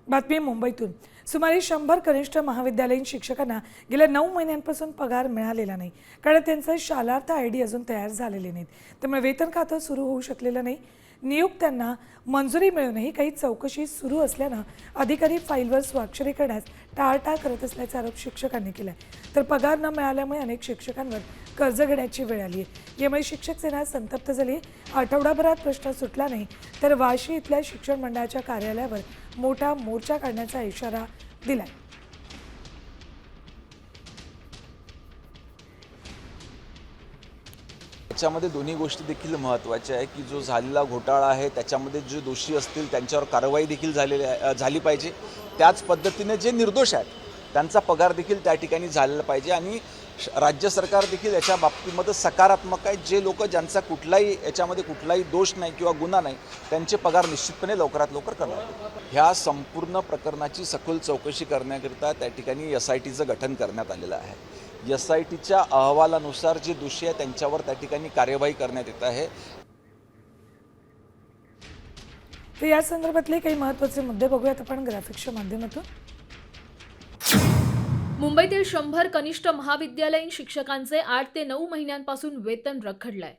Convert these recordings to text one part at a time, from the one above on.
बातमी मुंबईतून। सुमारे 100 कनिष्ठ महाविद्यालयीन शिक्षकांना गेल्या 9 महिन्यांपासून पगार मिळालेला नाही, कारण त्यांचे शालार्थ आयडी अजून तयार झालेले नाहीत। त्यामुळे वेतन खातं सुरू होऊ शकलेलं नाही। नियुक्त्यांना मंजुरी मिळूनही काही चौकशी सुरू असल्यानं अधिकारी फाईलवर स्वाक्षरी करण्यास टाळाटाळ करत असल्याचा आरोप शिक्षकांनी केलाय। तर पगार न मिळाल्यामुळे अनेक शिक्षकांवर कर्ज घेण्याची वेळ आली आहे। यामुळे शिक्षक सेना संतप्त झाली। आठवडाभरात प्रश्न सुटला नाही तर वाशी इथल्या शिक्षण मंडळाच्या कार्यालयावर मोठा मोर्चा काढण्याचा इशारा दिलाय। त्याच्यामध्ये दोन्ही गोष्टी देखील महत्त्वाच्या आहे की जो झालेला घोटाळा आहे त्याच्यामध्ये जे दोषी असतील त्यांच्यावर कारवाई देखील झाली पाहिजे। त्याच पद्धतीने जे निर्दोष आहेत त्यांचा पगार देखील त्या ठिकाणी झालेला पाहिजे आणि राज्य सरकार देखील याच्या बाबतीमध्ये सकारात्मक आहे। जे लोक ज्यांचा याच्यामध्ये कुठलाही दोष नाही किंवा गुन्हा नाही त्यांचे पगार निश्चितपणे लवकरात लवकर करणार। ह्या संपूर्ण प्रकरणाची सखोल चौकशी करण्याकरिता त्या ठिकाणी SITचं गठन करण्यात आलेलं आहे। SITच्या अहवालानुसार जे दोषी आहेत त्यांच्यावर त्या ठिकाणी कार्यवाही करण्यात येत आहे। तर या संदर्भातले काही महत्त्वाचे मुद्दे बघूयात आपण ग्राफिक्सच्या माध्यमातून। मुंबईतील 100 कनिष्ठ महाविद्यालयीन शिक्षकांचे 8 ते 9 महिन्यांपासून वेतन रखडलंय।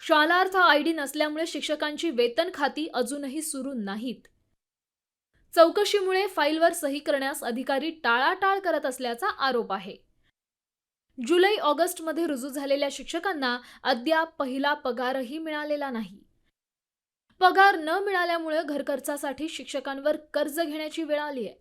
शालार्थ आयडी नसल्यामुळे शिक्षकांची वेतन खाती अजूनही सुरू नाहीत। चौकशीमुळे फाईलवर सही करण्यास अधिकारी टाळाटाळ करत असल्याचा आरोप आहे। जुलै-ऑगस्टमध्ये रुजू झालेल्या शिक्षकांना अद्याप पहिला पगारही मिळालेला नाही। पगार न मिळाल्यामुळे घरखर्चासाठी शिक्षकांवर कर्ज घेण्याची वेळ आली आहे।